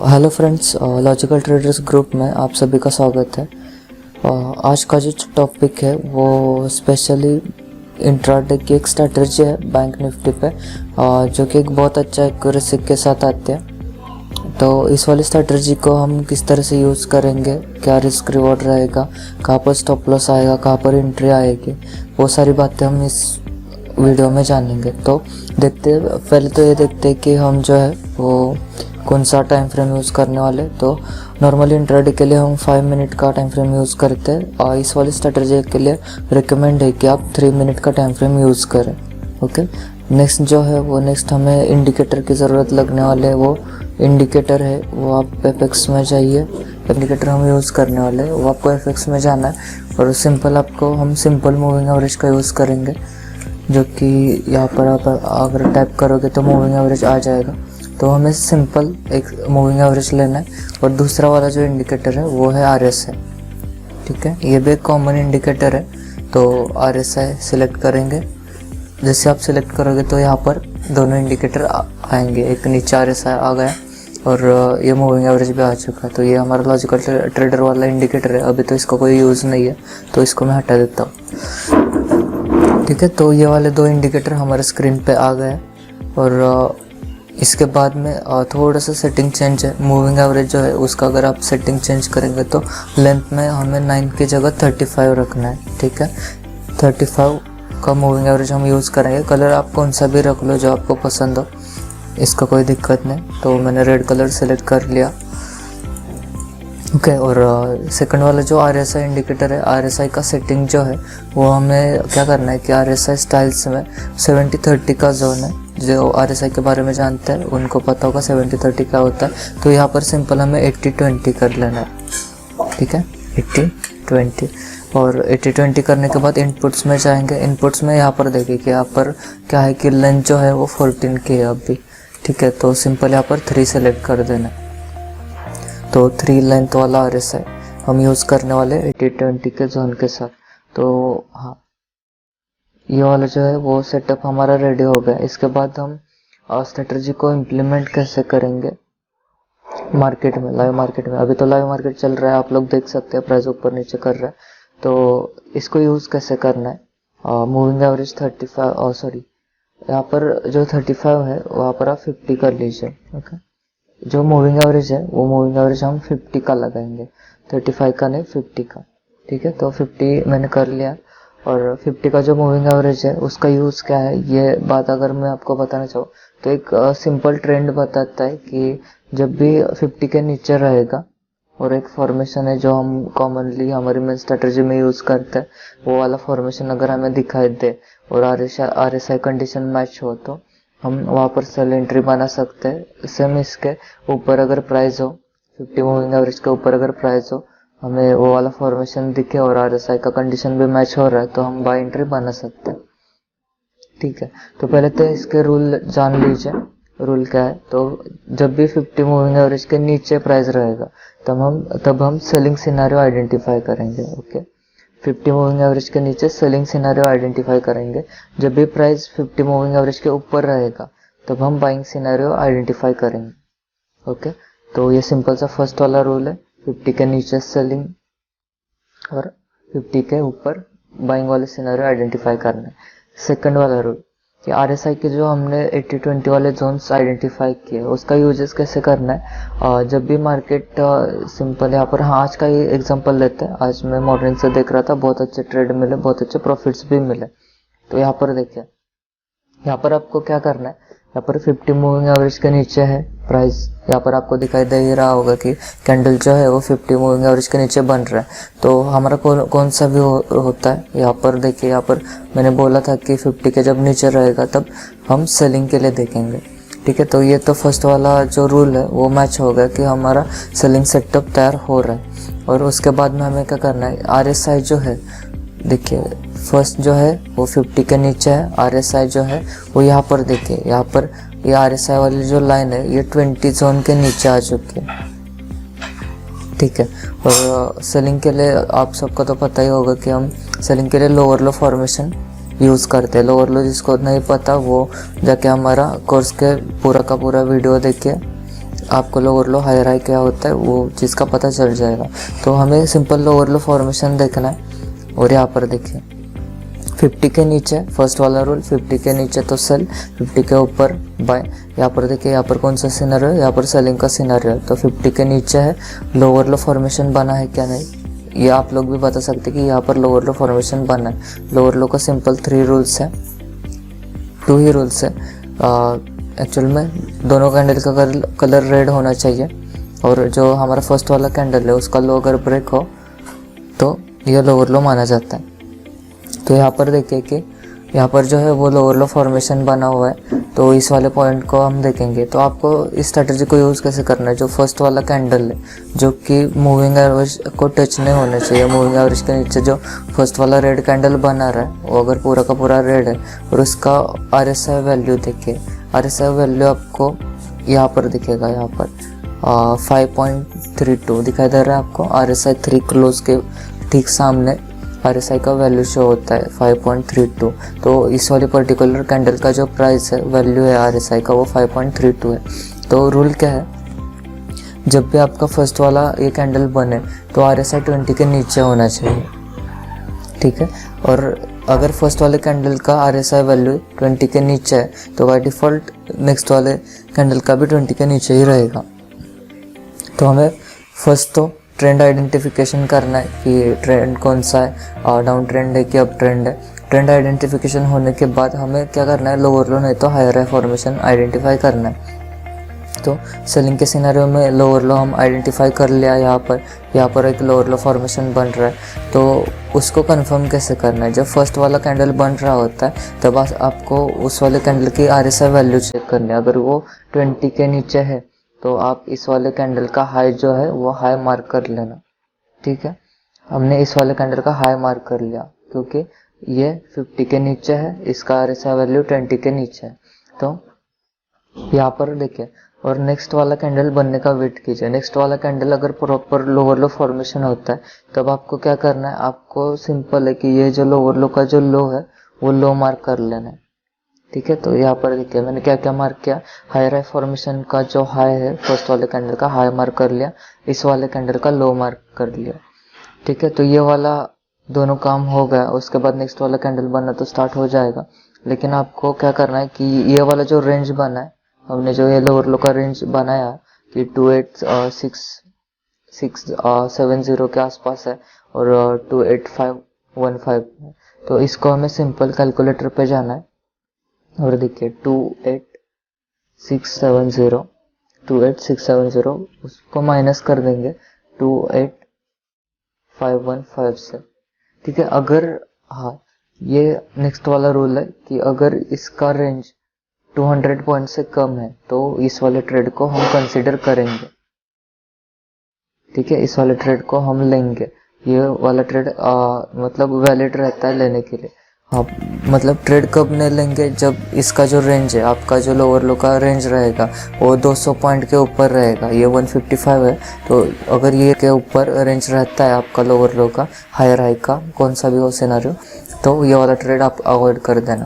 Hello friends, logical traders group में आप सभी का स्वागत है। आज का जो टॉपिक है वो स्पेशली इंट्राडे की एक स्ट्रैटेजी है बैंक निफ्टी पे, जो कि एक बहुत अच्छा एक्यूरेसी के साथ आते हैं। तो इस वाली स्ट्रैटेजी को हम किस तरह से यूज़ करेंगे, क्या रिस्क रिवॉर्ड रहेगा, कहाँ पर स्टॉप लॉस आएगा, कहाँ पर एंट्री आएगी, वो सारी बातें हम इस वीडियो में जानेंगे। तो पहले तो ये देखते हैं कि हम जो है वो कौन सा टाइम फ्रेम यूज़ करने वाले। तो नॉर्मली इंट्राडे के लिए हम 5 मिनट का टाइम फ्रेम यूज़ करते हैं, और इस वाली स्ट्रेटजी के लिए रिकमेंड है कि आप 3 मिनट का टाइम फ्रेम यूज़ करें। ओके, नेक्स्ट हमें इंडिकेटर की ज़रूरत लगने वाले, वो इंडिकेटर है वो आप एपेक्स में जाइए। इंडिकेटर हम यूज़ करने वाले वो आपको एपेक्स में जाना है, और हम सिंपल मूविंग एवरेज का यूज़ करेंगे, जो कि यहाँ पर आप अगर टाइप करोगे तो मूविंग एवरेज आ जाएगा। तो हमें सिंपल एक मूविंग एवरेज लेना है, और दूसरा वाला जो इंडिकेटर है वो है RSI। ठीक है, ये भी एक कॉमन इंडिकेटर है। तो RSI सिलेक्ट करेंगे। जैसे आप सिलेक्ट करोगे तो यहाँ पर दोनों इंडिकेटर आएंगे, एक नीचे RSI आ गया और ये मूविंग एवरेज भी आ चुका है। तो ये हमारा लॉजिकल ट्रेडर वाला इंडिकेटर है। अभी तो इसका कोई यूज़ नहीं है, तो इसको मैं हटा देता हूँ। ठीक है, तो ये वाले दो इंडिकेटर हमारे स्क्रीन पे आ गए, और इसके बाद में थोड़ा सा सेटिंग चेंज है। मूविंग एवरेज जो है उसका अगर आप सेटिंग चेंज करेंगे तो लेंथ में हमें 9 की जगह 35 रखना है। ठीक है, 35 का मूविंग एवरेज हम यूज़ करेंगे। कलर आप कौन सा भी रख लो जो आपको पसंद हो, इसका कोई दिक्कत नहीं। तो मैंने रेड कलर सेलेक्ट कर लिया। ओके, और सेकंड वाला जो RSI इंडिकेटर है, RSI का सेटिंग जो है वो हमें क्या करना है कि RSI स्टाइल्स में 70-30 का जोन है। जो RSI के बारे में जानते हैं उनको पता होगा 70-30 क्या होता है। तो यहाँ पर सिंपल हमें 80-20 कर लेना है। ठीक है, 80-20, और 80-20 करने के बाद इनपुट्स में जाएंगे। इनपुट्स में यहाँ पर देखिए कि यहाँ पर क्या है कि लेंथ जो है वो 14 की है अभी। ठीक है, तो सिंपल यहाँ पर 3 सेलेक्ट कर देना। तो 3 लेंथ वाला RSI हम यूज़ करने वाले 80-20 के जोन के साथ। तो हाँ, ये वाला जो है वो सेटअप हमारा रेडी हो गया। इसके बाद हम स्ट्रेटजी को इम्प्लीमेंट कैसे करेंगे मार्केट में, लाइव मार्केट में। अभी तो लाइव मार्केट चल रहा है, आप लोग देख सकते हैं प्राइस ऊपर नीचे कर रहा है। तो इसको यूज़ कैसे करना है, मूविंग एवरेज 35 यहाँ पर जो 35 है वहाँ पर आप 50 कर लीजिए। ओके, जो मूविंग एवरेज है वो मूविंग एवरेज हम 50 का लगाएंगे, 35 का नहीं, 50 का। ठीक है, तो 50 मैंने कर लिया। और 50 का जो मूविंग एवरेज है उसका यूज़ क्या है, ये बात अगर मैं आपको बताना चाहूँ तो एक सिंपल ट्रेंड बताता है कि जब भी 50 के नीचे रहेगा, और एक फॉर्मेशन है जो हम कॉमनली हमारी मेन स्ट्रेटजी में यूज़ करते हैं, वो वाला फॉर्मेशन अगर हमें दिखाई दे और RSI कंडीशन मैच हो तो हम वहाँ पर सेल एंट्री बना सकते हैं। सेम इसके ऊपर अगर प्राइस हो, 50 मूविंग एवरेज के ऊपर अगर प्राइस हो, हमें वो वाला फॉर्मेशन दिखे और RSI का कंडीशन भी मैच हो रहा है, तो हम बाय एंट्री बना सकते हैं। ठीक है, तो पहले तो इसके रूल जान लीजिए। रूल क्या है, तो जब भी 50 मूविंग एवरेज के नीचे प्राइस रहेगा तब हम सेलिंग सिनेरियो आइडेंटिफाई करेंगे। ओके, 50 मूविंग एवरेज के नीचे सेलिंग सिनेरियो आइडेंटिफाई करेंगे। जब भी प्राइस 50 मूविंग एवरेज के ऊपर रहेगा तब हम बाइंग सिनेरियो आइडेंटिफाई करेंगे। ओके, तो ये सिंपल सा फर्स्ट वाला रूल है, 50 के नीचे सेलिंग और 50 के ऊपर बाइंग वाले सिनेरियो आइडेंटिफाई करना है। सेकंड वाला रूल कि RSI के जो हमने 80-20 वाले जोन्स आइडेंटिफाई किए उसका यूजेस कैसे करना है। जब भी मार्केट सिंपल यहाँ पर, हाँ, आज का ही एग्जांपल लेते हैं। आज मैं मॉर्निंग से देख रहा था, बहुत अच्छे ट्रेड मिले, बहुत अच्छे प्रॉफिट्स भी मिले। तो यहाँ पर देखिए, यहाँ पर आपको क्या करना है, यहाँ पर 50 मूविंग एवरेज के नीचे है प्राइस। यहाँ पर आपको दिखाई दे ही रहा होगा कि कैंडल जो है वो 50 मूविंग एवरेज के नीचे बन रहा है। तो हमारा कौन सा भी होता है, यहाँ पर देखिए, यहाँ पर मैंने बोला था कि 50 के जब नीचे रहेगा तब हम सेलिंग के लिए देखेंगे। ठीक है, तो ये तो फर्स्ट वाला जो रूल है वो मैच हो गया कि हमारा सेलिंग सेटअप तैयार हो रहा है। और उसके बाद में हमें क्या करना है, RSI जो है, देखिए फर्स्ट जो है वो 50 के नीचे है। RSI जो है वो यहाँ पर देखिए, यहाँ पर ये RSI वाली जो लाइन है ये 20 जोन के नीचे आ चुकी है। ठीक है, और सेलिंग के लिए आप सबको तो पता ही होगा कि हम सेलिंग के लिए लोअर लो फॉर्मेशन यूज़ करते हैं। लोअर लो जिसको नहीं पता वो जाके हमारा कोर्स के पूरा का पूरा वीडियो देखिए, आपको लोअर लो हायर हाई क्या होता है वो चीज़ का पता चल जाएगा। तो हमें सिंपल लोअर लो फॉर्मेशन देखना है। और यहाँ पर देखिए 50 के नीचे फर्स्ट वाला रूल, 50 के नीचे तो सेल, 50 के ऊपर बाय। यहाँ पर देखिए यहाँ पर कौन सा सिनेरियो है, यहाँ पर सेलिंग का सिनेरियो है। तो 50 के नीचे है, लोअर लो फॉर्मेशन बना है क्या नहीं, ये आप लोग भी बता सकते कि यहाँ पर लोअर लो फॉर्मेशन बना है। लोअर लो का सिंपल 3 रूल्स है, 2 ही रूल्स है एक्चुअल में। दोनों कैंडल का कलर रेड होना चाहिए और जो हमारा फर्स्ट वाला कैंडल है उसका लो अगर ब्रेक हो तो यह लोअर लो माना जाता है। तो यहाँ पर देखिए कि यहाँ पर जो है वो लोअर लो फॉर्मेशन बना हुआ है। तो इस वाले पॉइंट को हम देखेंगे। तो आपको इस स्ट्रेटजी को यूज़ कैसे करना है, जो फर्स्ट वाला कैंडल है जो कि मूविंग एवरेज को टच नहीं होना चाहिए, मूविंग एवरेज के नीचे जो फर्स्ट वाला रेड कैंडल बना रहा है वो अगर पूरा का पूरा रेड है और उसका RSI वैल्यू देखिए, RSI वैल्यू आपको यहाँ पर दिखेगा, यहाँ पर 5.32 दिखाई दे रहा है आपको। RSI 3 क्लोज के ठीक सामने RSI का वैल्यू शो होता है 5.32। तो इस वाले पर्टिकुलर कैंडल का जो प्राइस है वैल्यू है RSI का वो 5.32 है। तो रूल क्या है, जब भी आपका फर्स्ट वाला ये कैंडल बने तो RSI 20 के नीचे होना चाहिए, ठीक है। और अगर फर्स्ट वाले कैंडल का RSI वैल्यू 20 के नीचे है तो बाय डिफ़ॉल्ट नेक्स्ट वाले कैंडल का भी 20 के नीचे ही रहेगा। तो हमें फर्स्ट तो ट्रेंड आइडेंटिफिकेशन करना है कि ट्रेंड कौन सा है, डाउन ट्रेंड है कि अप ट्रेंड है। ट्रेंड आइडेंटिफिकेशन होने के बाद हमें क्या करना है, लोअर लो नहीं तो हायर हाई फॉर्मेशन आइडेंटिफाई करना है। तो सेलिंग के सिनेरियो में लोअर लो हम आइडेंटिफाई कर लिया, यहाँ पर एक लोअर लो फॉर्मेशन बन रहा है। तो उसको कंफर्म कैसे करना है, जब फर्स्ट वाला कैंडल बन रहा होता है तब आपको उस वाले कैंडल की RSI वैल्यू चेक करनी है। अगर वो 20 के नीचे है तो आप इस वाले कैंडल का हाई जो है वो हाई मार्क कर लेना, ठीक है। हमने इस वाले कैंडल का हाई मार्क कर लिया क्योंकि ये 50 के नीचे है, इसका RSI वैल्यू 20 के नीचे है। तो यहाँ पर देखिए, और नेक्स्ट वाला कैंडल बनने का वेट कीजिए। नेक्स्ट वाला कैंडल अगर प्रॉपर लोअर लो फॉर्मेशन होता है तब आपको क्या करना है, आपको सिंपल है कि ये जो लोअर लो का जो लो है वो लो मार्क कर लेना है, ठीक है। तो यहाँ पर देखिए मैंने क्या क्या मार्क किया, हायर हाई फॉर्मेशन का जो हाई है फर्स्ट वाले कैंडल का हाई मार्क कर लिया, इस वाले कैंडल का लो मार्क कर लिया, ठीक है। तो ये वाला दोनों काम हो गया। उसके बाद नेक्स्ट वाला कैंडल बनना तो स्टार्ट हो जाएगा। लेकिन आपको क्या करना है कि ये वाला जो रेंज बना है, हमने जो ये लोअर लो का रेंज बनाया कि 28670 के आसपास है और 28515, तो इसको हमें सिंपल कैलकुलेटर पे जाना है और देखिए 28670 उसको माइनस कर देंगे 28515 से, ठीक है। अगर हाँ, ये नेक्स्ट वाला रूल है कि अगर इसका रेंज 200 पॉइंट से कम है तो इस वाले ट्रेड को हम कंसीडर करेंगे, ठीक है। इस वाले ट्रेड को हम लेंगे। ये वाला ट्रेड मतलब वैलिड रहता है लेने के लिए। हाँ, मतलब ट्रेड कब नहीं लेंगे, जब इसका जो रेंज है, आपका जो लोअर लो का रेंज रहेगा वो 200 पॉइंट के ऊपर रहेगा। ये 155 है, तो अगर ये के ऊपर रेंज रहता है आपका लोअर लो का, हायर हाई का, कौन सा भी हो सिनेरियो, तो ये वाला ट्रेड आप अवॉइड कर देना।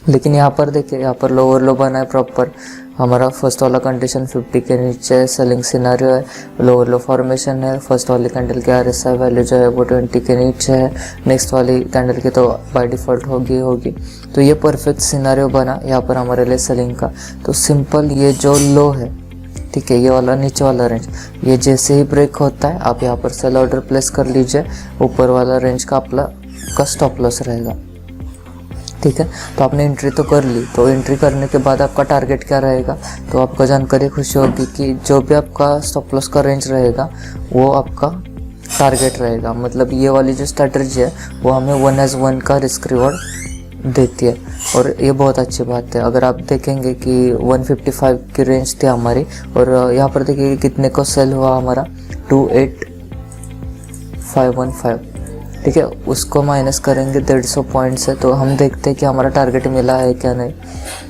लेकिन यहाँ पर देखिए, यहाँ पर लोअर लो बना है प्रॉपर, हमारा फर्स्ट वाला कंडीशन 50 के नीचे सेलिंग सिनेरियो है, लोअर लो फॉर्मेशन है, फर्स्ट वाली कैंडल की RSI वैल्यू जो है वो 20 के नीचे है, नेक्स्ट वाली कैंडल की तो बाय डिफ़ॉल्ट होगी। तो ये परफेक्ट सिनेरियो बना यहाँ पर हमारे लिए सेलिंग का। तो सिंपल ये जो लो है, ठीक है, ये वाला नीचे वाला रेंज, ये जैसे ही ब्रेक होता है आप यहाँ पर सेल ऑर्डर प्लेस कर लीजिए, ऊपर वाला रेंज का आपका स्टॉप लॉस रहेगा, ठीक है। तो आपने एंट्री तो कर ली, तो एंट्री करने के बाद आपका टारगेट क्या रहेगा, तो आपको जानकारी खुशी होगी कि जो भी आपका स्टॉप लॉस का रेंज रहेगा वो आपका टारगेट रहेगा। मतलब ये वाली जो स्ट्रैटेजी है वो हमें 1/1 का रिस्क रिवॉर्ड देती है और ये बहुत अच्छी बात है। अगर आप देखेंगे कि 155 की रेंज थी हमारी और यहाँ पर देखिए कितने को सेल हुआ हमारा 28515, ठीक है। उसको माइनस करेंगे 150 पॉइंट से, तो हम देखते हैं कि हमारा टारगेट मिला है क्या नहीं।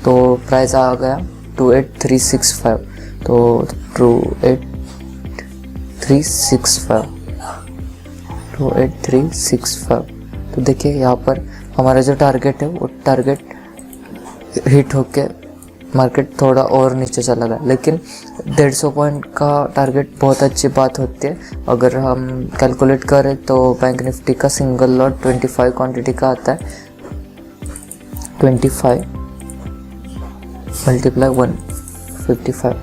तो प्राइस आ गया 28365, तो 28365। तो देखिए यहाँ पर हमारा जो टारगेट है वो टारगेट हिट होके मार्केट थोड़ा और नीचे चला गया, लेकिन 150 पॉइंट का टारगेट बहुत अच्छी बात होती है। अगर हम कैलकुलेट करें तो बैंक निफ्टी का सिंगल लॉट 25 क्वांटिटी का आता है, 25 मल्टीप्लाई 155,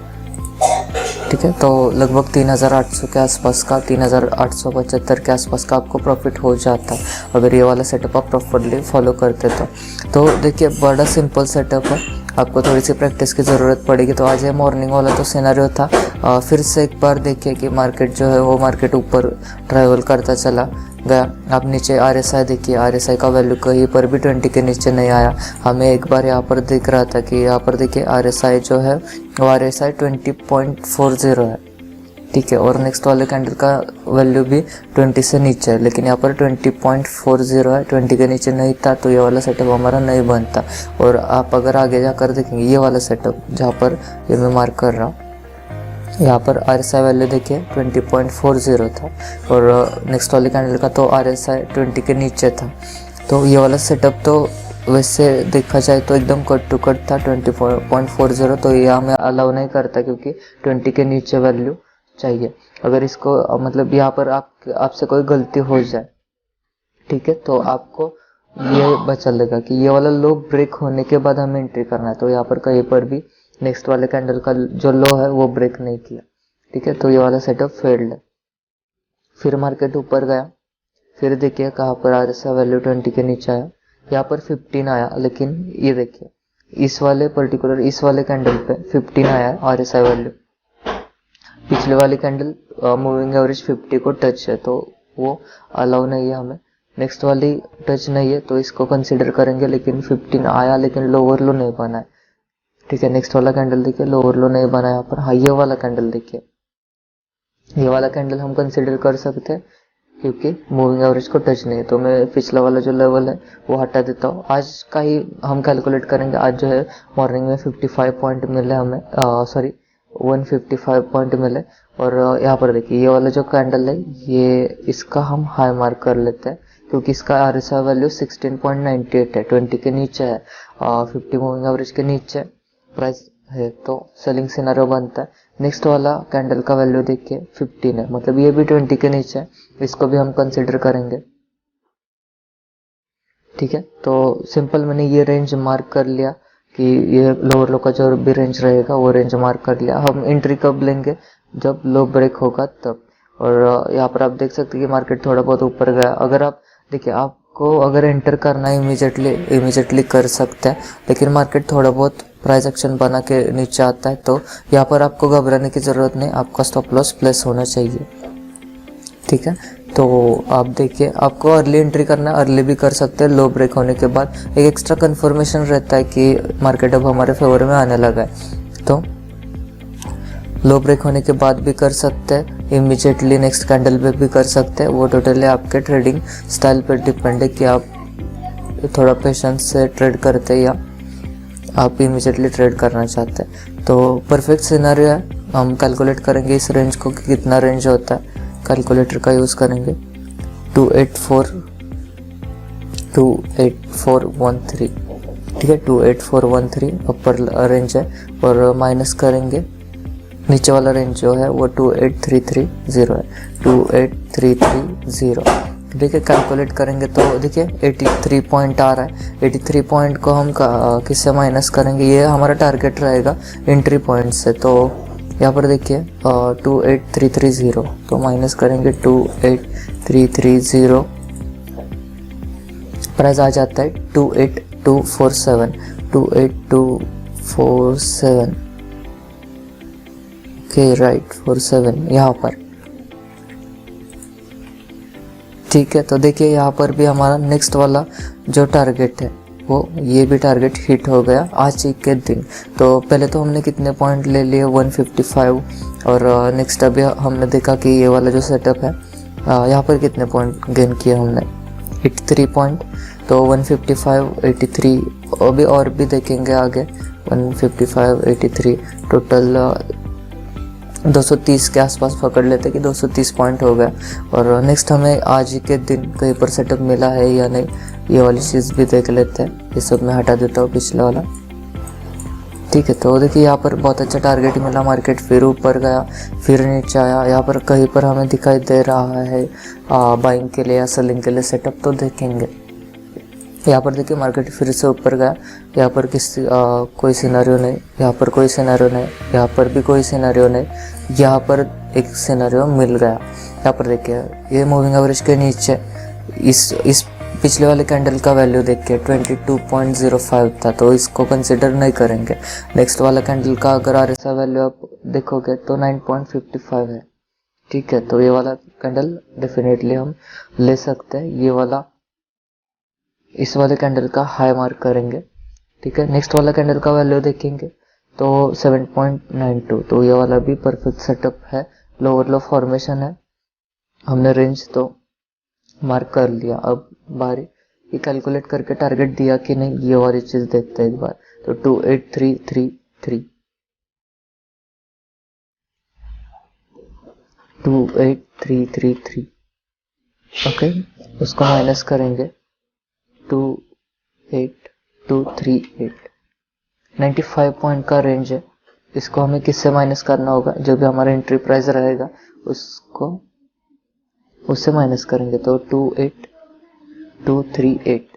ठीक है। तो लगभग 3800 के आसपास का, 3875 के आसपास का आपको प्रॉफिट हो जाता है अगर ये वाला सेटअप आप प्रॉपरली फॉलो करते तो देखिए बड़ा सिंपल सेटअप है, आपको थोड़ी सी प्रैक्टिस की ज़रूरत पड़ेगी। तो आज ये मॉर्निंग वाला तो सिनेरियो था, फिर से एक बार देखिए कि मार्केट जो है वो मार्केट ऊपर ट्रैवल करता चला गया। आप नीचे RSI देखिए, RSI का वैल्यू कहीं पर भी 20 के नीचे नहीं आया। हमें एक बार यहाँ पर दिख रहा था कि यहाँ पर देखिए RSI जो है वो RSI 20.40 है, ठीक है। और नेक्स्ट वाले कैंडल का वैल्यू भी 20 से नीचे है, लेकिन यहाँ पर 20.40 है, 20 के नीचे नहीं था, तो ये वाला सेटअप हमारा नहीं बनता। और आप अगर आगे जाकर देखेंगे ये वाला सेटअप जहाँ पर ये मैं मार्क कर रहा हूँ, यहाँ पर RSI वैल्यू देखिए 20.40 था और नेक्स्ट वाले कैंडल का तो RSI 20 के नीचे था। तो ये वाला सेटअप तो वैसे देखा जाए तो एकदम कट टू कट था 20.40, तो ये हमें अलाउ नहीं करता क्योंकि 20 के नीचे वैल्यू चाहिए। अगर इसको मतलब यहाँ पर आपसे कोई गलती हो जाए, ठीक है, तो आपको ये बचा लेगा कि ये वाला लो ब्रेक होने के बाद हमें एंट्री करना है। तो यहाँ पर कहीं पर भी नेक्स्ट वाले कैंडल का जो लो है वो ब्रेक नहीं किया, ठीक है, तो ये वाला सेटअप फेल्ड है। फिर मार्केट ऊपर गया, फिर देखिए कहाँ पर RSI वैल्यू 20 के नीचे आया, यहाँ पर 15 आया, लेकिन ये देखिए इस वाले पर्टिकुलर इस वाले कैंडल पे 15 आया है RSI वैल्यू। पिछले वाली कैंडल मूविंग एवरेज 50 को टच है, तो वो अलाउ नहीं है हमें। नेक्स्ट वाली टच नहीं है तो इसको कंसिडर करेंगे, लेकिन 15 आया लेकिन लोअर लो नहीं बना है, ठीक है। नेक्स्ट वाला कैंडल देखिए लोअर लो नहीं बना यहाँ पर। हाँ, ये वाला कैंडल देखिए, ये वाला कैंडल हम कंसिडर कर सकते हैं क्योंकि मूविंग एवरेज को टच नहीं है। तो मैं पिछला वाला जो लेवल है वो हटा देता हूँ। आज का ही हम कैलकुलेट करेंगे। आज जो है मॉर्निंग में 55 पॉइंट मिले हमें, 155 पॉइंट मिले। और यहाँ पर देखिए ये वाला जो कैंडल है ये इसका हम हाई मार्क कर लेते हैं क्योंकि इसका RSI वैल्यू 16.98 है, 20 के नीचे है, 50 मूविंग एवरेज के नीचे प्राइस है, तो सेलिंग सिनेरियो बनता है। नेक्स्ट वाला कैंडल का वैल्यू देखिए 15 है, मतलब ये भी 20 के नीचे है, इसको भी हम कंसिडर करेंगे, ठीक है। तो सिंपल मैंने ये रेंज मार्क कर लिया कि ये लोअर लो का जो भी रेंज रहेगा वो रेंज मार्क कर लिया। हम एंट्री कब लेंगे, जब लो ब्रेक होगा तब। और यहाँ पर आप देख सकते हैं कि मार्केट थोड़ा बहुत ऊपर गया। अगर आप देखिए आपको अगर एंटर करना है इमीडिएटली कर सकते हैं, लेकिन मार्केट थोड़ा बहुत प्राइस एक्शन बना के नीचे आता है तो यहाँ पर आपको घबराने की ज़रूरत नहीं, आपका स्टॉप लॉस प्लेस होना चाहिए, ठीक है। तो आप देखिए आपको अर्ली एंट्री करना है, अर्ली भी कर सकते हैं। लो ब्रेक होने के बाद एक एक्स्ट्रा कंफर्मेशन रहता है कि मार्केट अब हमारे फेवर में आने लगा है, तो लो ब्रेक होने के बाद भी कर सकते हैं, इमीडिएटली नेक्स्ट कैंडल पे भी कर सकते हैं। वो टोटली आपके ट्रेडिंग स्टाइल पर डिपेंड है कि आप थोड़ा पेशेंस से ट्रेड करते हैं या आप इमीडिएटली ट्रेड करना चाहते हैं। तो परफेक्ट सिनेरियो है। हम कैलकुलेट करेंगे इस रेंज को कि कितना रेंज होता है, कैलकुलेटर का यूज़ करेंगे। 28413, ठीक है, 28413 अपर रेंज है और माइनस करेंगे नीचे वाला रेंज जो है वो 28330 है, 28330, ठीक है। कैलकुलेट करेंगे तो देखिए 83 पॉइंट आ रहा है। 83 पॉइंट को हम किससे माइनस करेंगे, ये हमारा टारगेट रहेगा एंट्री पॉइंट से। तो यहाँ पर देखिए 28330, तो माइनस करेंगे 28330, प्राइस आ जाता है 28247, 28247, ओके राइट 47 यहाँ पर, ठीक है। तो देखिए यहाँ पर भी हमारा नेक्स्ट वाला जो टारगेट है वो ये भी टारगेट हिट हो गया आज ही के दिन। तो पहले तो हमने कितने पॉइंट ले लिए 155, और नेक्स्ट अभी हमने देखा कि ये वाला जो सेटअप है यहाँ पर कितने पॉइंट गेन किए हमने, 83 पॉइंट। तो 155, 83, अभी और भी देखेंगे आगे, 155, 83, टोटल 230 के आसपास पकड़ लेते कि 230 पॉइंट हो गया। और नेक्स्ट हमें आज ही के दिन कहीं पर सेटअप मिला है या नहीं, ये वाली चीज़ भी देख लेते हैं। ये सब मैं हटा देता हूँ पिछले वाला, ठीक ठीक है। तो देखिए यहाँ पर बहुत अच्छा टारगेट मिला, मार्केट फिर ऊपर गया, फिर नीचे आया। यहाँ पर कहीं पर हमें दिखाई दे रहा है बाइंग के लिए या सेलिंग के लिए सेटअप, तो देखेंगे। यहाँ पर देखिए मार्केट फिर से ऊपर गया, यहाँ पर कोई सिनेरियो नहीं, यहाँ पर कोई सिनेरियो नहीं, यहाँ पर भी कोई सिनेरियो नहीं, यहाँ पर एक सिनेरियो मिल गया। यहाँ पर देखिए ये मूविंग एवरेज के नीचे इस पिछले वाले कैंडल का वैल्यू देखिए 22.05 था, तो इसको कंसिडर नहीं करेंगे। नेक्स्ट वाला कैंडल का अगर RSI वैल्यू आप देखोगे तो 9.55 है, ठीक है। तो ये वाला कैंडल डेफिनेटली हम ले सकते हैं, ये वाला इस वाले कैंडल का हाई मार्क करेंगे, ठीक है। नेक्स्ट वाला कैंडल का वैल्यू देखेंगे तो 7.92, तो ये वाला भी परफेक्ट सेटअप है, लोअर लो फॉर्मेशन है। हमने रेंज तो मार्क कर लिया, अब बारी ये कैलकुलेट करके टारगेट दिया कि नहीं, ये वाली चीज देखते हैं एक बार। तो 28333 28333 ओके, उसको माइनस करेंगे 28238, 95 पॉइंट का रेंज है। इसको हमें किससे माइनस करना होगा, जो भी हमारा एंट्री प्राइस रहेगा उससे माइनस करेंगे, तो 28238,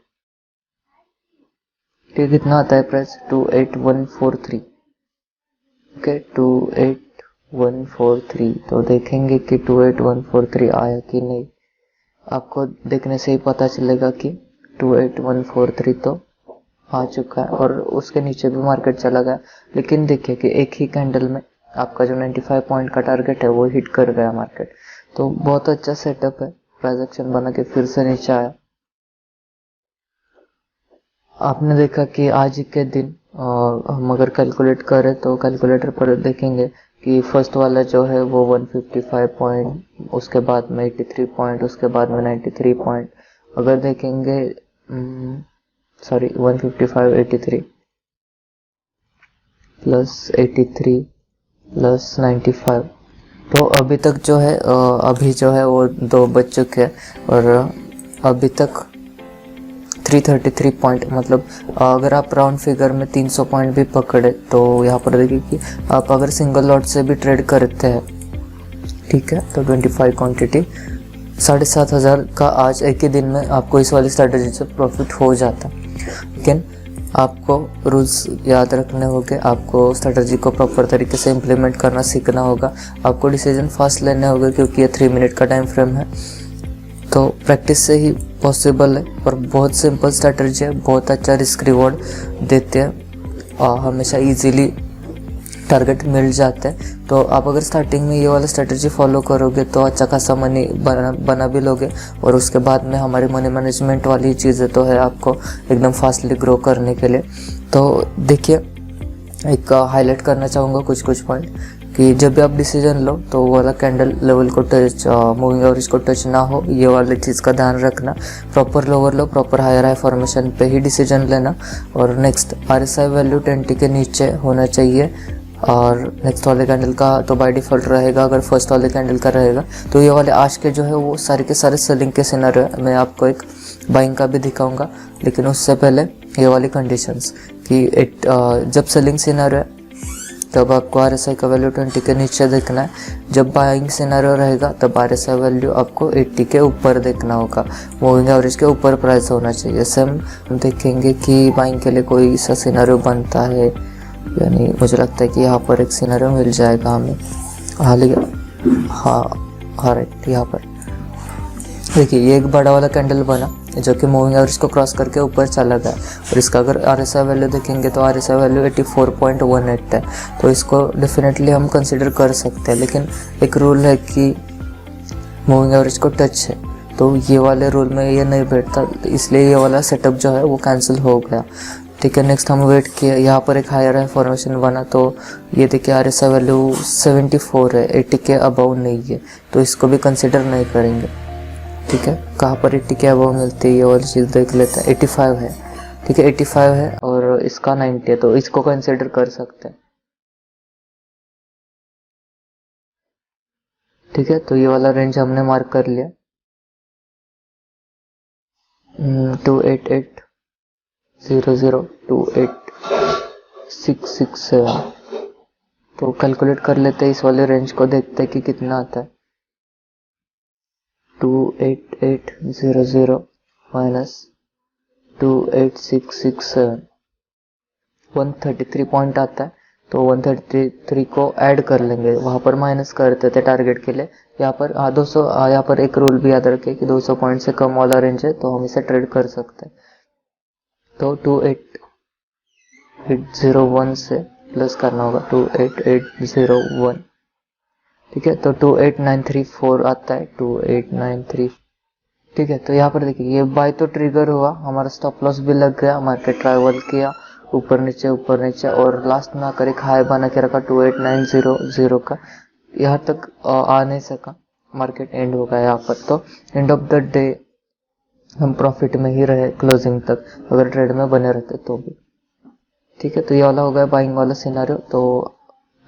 ठीक, कितना आता है प्राइस 28143, ओके 28143। तो देखेंगे कि 28143 आया कि नहीं। आपको देखने से ही पता चलेगा कि 28143 तो आ चुका है, और उसके नीचे भी मार्केट चला गया। लेकिन देखिए कि एक ही कैंडल में आपका जो 95 पॉइंट का टारगेट है वो हिट कर गया मार्केट। तो बहुत अच्छा सेटअप है, प्राइस एक्शन बना के फिर से नीचे आया। आपने देखा कि आज के दिन हम अगर कैलकुलेट करें तो कैलकुलेटर पर देखेंगे कि फर्स्ट वाला जो है वो 155 पॉइंट, उसके बाद में 83 पॉइंट, उसके बाद में 93 पॉइंट। अगर देखेंगे 155 83 प्लस 83 प्लस 95, तो अभी तक जो है अभी जो है वो 2 बज चुके हैं, और अभी तक 333 पॉइंट, मतलब अगर आप राउंड फिगर में 300 पॉइंट भी पकड़े तो यहाँ पर देखिए कि आप अगर सिंगल लॉट से भी ट्रेड करते हैं, ठीक है, तो 25 क्वांटिटी 7,500 का आज एक ही दिन में आपको इस वाली स्ट्रेटजी से प्रॉफिट हो जाता। लेकिन आपको रूल्स याद रखने होंगे, आपको स्ट्रेटजी को प्रॉपर तरीके से इम्प्लीमेंट करना सीखना होगा, आपको डिसीजन फास्ट लेने होंगे, क्योंकि ये 3 मिनट का टाइम फ्रेम है। तो प्रैक्टिस से ही पॉसिबल है, और बहुत सिंपल स्ट्रैटेजी है, बहुत अच्छा रिस्क रिवॉर्ड देते हैं, और हमेशा इजीली टारगेट मिल जाते हैं। तो आप अगर स्टार्टिंग में ये वाला स्ट्रैटेजी फॉलो करोगे तो अच्छा खासा मनी बना भी लोगे, और उसके बाद में हमारी मनी मैनेजमेंट वाली चीज़ें तो है आपको एकदम फास्टली ग्रो करने के लिए। तो देखिए, एक हाईलाइट करना चाहूँगा कुछ पॉइंट, कि जब भी आप डिसीजन लो तो वो वाला कैंडल लेवल को टच, मूविंग एवरेज को टच ना हो, ये वाली चीज़ का ध्यान रखना। Proper lower low, proper higher high formation पे ही डिसीजन लेना। और नेक्स्ट RSI वैल्यू 20 के नीचे होना चाहिए, और नेक्स्ट वाले कैंडल का तो बाय डिफ़ॉल्ट रहेगा, अगर फर्स्ट वाले कैंडल का रहेगा। तो ये वाले आज के जो है वो सारे के सारे सेलिंग के सिनेरियो है। मैं आपको एक बाइंग का भी दिखाऊंगा, लेकिन उससे पहले ये वाली कंडीशंस कि जब सेलिंग सिनेरियो है तब आपको RSI का वैल्यू 20 के नीचे देखना है, जब बाइंग सिनेरियो रहेगा तब RSI वैल्यू आपको 80 के ऊपर देखना होगा, मूविंग एवरेज के ऊपर प्राइस होना चाहिए। सेम हम देखेंगे कि बाइंग के लिए कोई सा सिनेरियो बनता है, यानी मुझे लगता है कि यहाँ पर एक सिनेरियो मिल जाएगा हमें। हाँ राइट, यहाँ पर देखिए ये एक बड़ा वाला कैंडल बना जो कि मूविंग एवरेज को क्रॉस करके ऊपर चला गया, और इसका अगर RSI वैल्यू देखेंगे तो RSI वैल्यू 84.18 है। तो इसको डेफिनेटली हम कंसिडर कर सकते हैं, लेकिन एक रूल है कि मूविंग एवरेज को टच है, तो ये वाले रूल में ये नहीं बैठता, इसलिए ये वाला सेटअप जो है वो कैंसिल हो गया, ठीक है। नेक्स्ट हम वेट किए, यहाँ पर एक हायर फॉर्मेशन बना, तो ये देखिए RSI वैल्यू 74 है, 80 के अबव नहीं है, तो इसको भी कंसिडर नहीं करेंगे, ठीक है। कहाँ पर 80 के अबव मिलती है ये वाली चीज़ देख लेते हैं। 85 है, ठीक है, 85 है, और इसका 90 है, तो इसको कंसिडर कर सकते हैं, ठीक है। तो ये वाला रेंज हमने मार्क कर लिया, 28800 28 2867। तो कैलकुलेट कर लेते हैं, इस वाले रेंज को देखते हैं कि कितना आता है। 28800 माइनस 28667, 133 पॉइंट आता है। तो 133 को ऐड कर लेंगे, वहाँ पर माइनस करते थे टारगेट के लिए। यहाँ पर 200, यहाँ पर एक रूल भी याद रखें कि 200 पॉइंट से कम वाला रेंज है तो हम इसे ट्रेड कर सकते हैं। तो 28801 से प्लस करना होगा, 28801, ठीक है। तो 28934 आता है, 28934, ठीक है। तो यहाँ पर देखिए ये बाय तो ट्रिगर हुआ, हमारा स्टॉप लॉस भी लग गया, मार्केट ट्रैवल किया ऊपर नीचे और लास्ट में आकर एक हाई बना के रखा 28900 का। यहाँ तक आ नहीं सका, मार्केट एंड हो गया यहाँ पर। तो एंड ऑफ द डे हम प्रॉफिट में ही रहे क्लोजिंग तक, अगर ट्रेड में बने रहते तो भी, ठीक है। तो ये वाला हो गया बाइंग वाला सिनेरियो। तो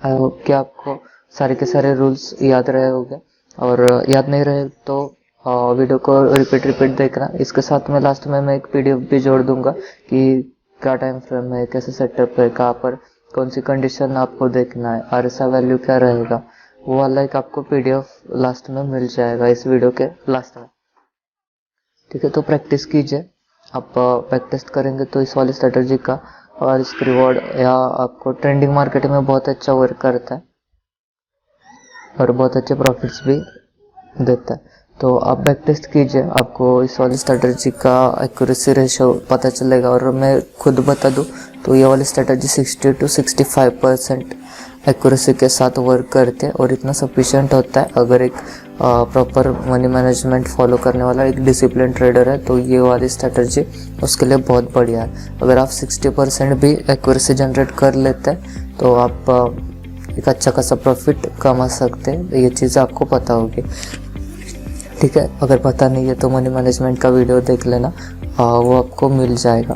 आई होप कि आपको सारे के सारे रूल्स याद रहे होंगे, और याद नहीं रहे तो वीडियो को रिपीट देखना। इसके साथ में लास्ट में मैं एक पीडीएफ भी जोड़ दूंगा कि क्या टाइम फ्रेम है, कैसे सेटअप है, कहाँ पर कौन सी कंडीशन आपको देखना है, आरएसआई वैल्यू क्या रहेगा, वो वाला एक आपको पीडीएफ लास्ट में मिल जाएगा इस वीडियो के लास्ट में, ठीक है। तो प्रैक्टिस कीजिए, आप प्रैक्टिस करेंगे तो इस वाली स्ट्रेटजी का और इसकी रिवॉर्ड या आपको ट्रेंडिंग मार्केट में बहुत अच्छा वर्क करता है और बहुत अच्छे प्रॉफिट्स भी देता है। तो आप बैक टेस्ट कीजिए, आपको इस वाली स्ट्रेटजी का एक्यूरेसी रेशो पता चलेगा। और मैं खुद बता दूं तो ये वाली स्ट्रेटजी 60 to 65% एक्यूरेसी के साथ वर्क करते हैं, और इतना सफिशिएंट होता है अगर एक प्रॉपर मनी मैनेजमेंट फॉलो करने वाला एक डिसिप्लिन ट्रेडर है तो ये वाली स्ट्रेटजी उसके लिए बहुत बढ़िया है। अगर आप 60% भी एक्यूरेसी जनरेट कर लेते हैं तो आप एक अच्छा खासा प्रॉफिट कमा सकते हैं, ये चीज़ आपको पता होगी, ठीक है। अगर पता नहीं है तो मनी मैनेजमेंट का वीडियो देख लेना, वो आपको मिल जाएगा,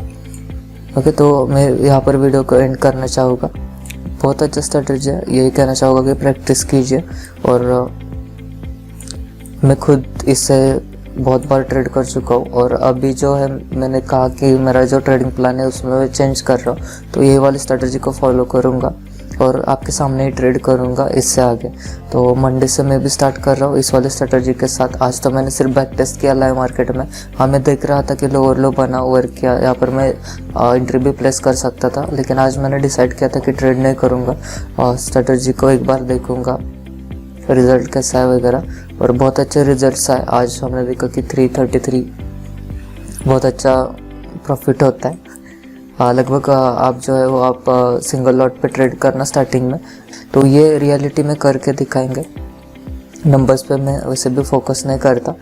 ओके। तो मैं यहाँ पर वीडियो को एंड करना चाहूँगा। बहुत अच्छा स्ट्रेटजी है, यही कहना चाहूँगा कि प्रैक्टिस कीजिए। और मैं खुद इससे बहुत बार ट्रेड कर चुका हूँ, और अभी जो है मैंने कहा कि मेरा जो ट्रेडिंग प्लान है उसमें मैं चेंज कर रहा हूँ, तो यही वाली स्ट्रेटजी को फॉलो करूँगा और आपके सामने ही ट्रेड करूँगा इससे आगे। तो मंडे से मैं भी स्टार्ट कर रहा हूँ इस वाले स्ट्रेटजी के साथ। आज तो मैंने सिर्फ बैक टेस्ट किया लाइव मार्केट में, हाँ मैं देख रहा था कि लोअर लो बना वर्क किया, यहाँ पर मैं एंट्री भी प्लेस कर सकता था, लेकिन आज मैंने डिसाइड किया था कि ट्रेड नहीं करूँगा और स्ट्रेटजी को एक बार देखूँगा रिजल्ट कैसा है वगैरह, और बहुत अच्छे रिजल्ट्स आए। आज हमने देखा कि 333 बहुत अच्छा प्रॉफिट होता है। लगभग आप जो है वो आप सिंगल लॉट पे ट्रेड करना स्टार्टिंग में, तो ये रियलिटी में करके दिखाएंगे। नंबर्स पे मैं वैसे भी फोकस नहीं करता,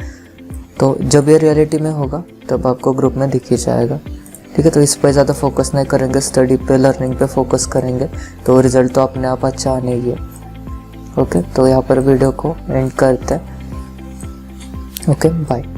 तो जब ये रियलिटी में होगा तब आपको ग्रुप में दिख ही जाएगा, ठीक है। तो इस पर ज़्यादा फोकस नहीं करेंगे, स्टडी पे लर्निंग पे फोकस करेंगे, तो रिजल्ट तो अपने आप अच्छा आने ही है, ओके। तो यहाँ पर वीडियो को एंड करते हैं, ओके बाय।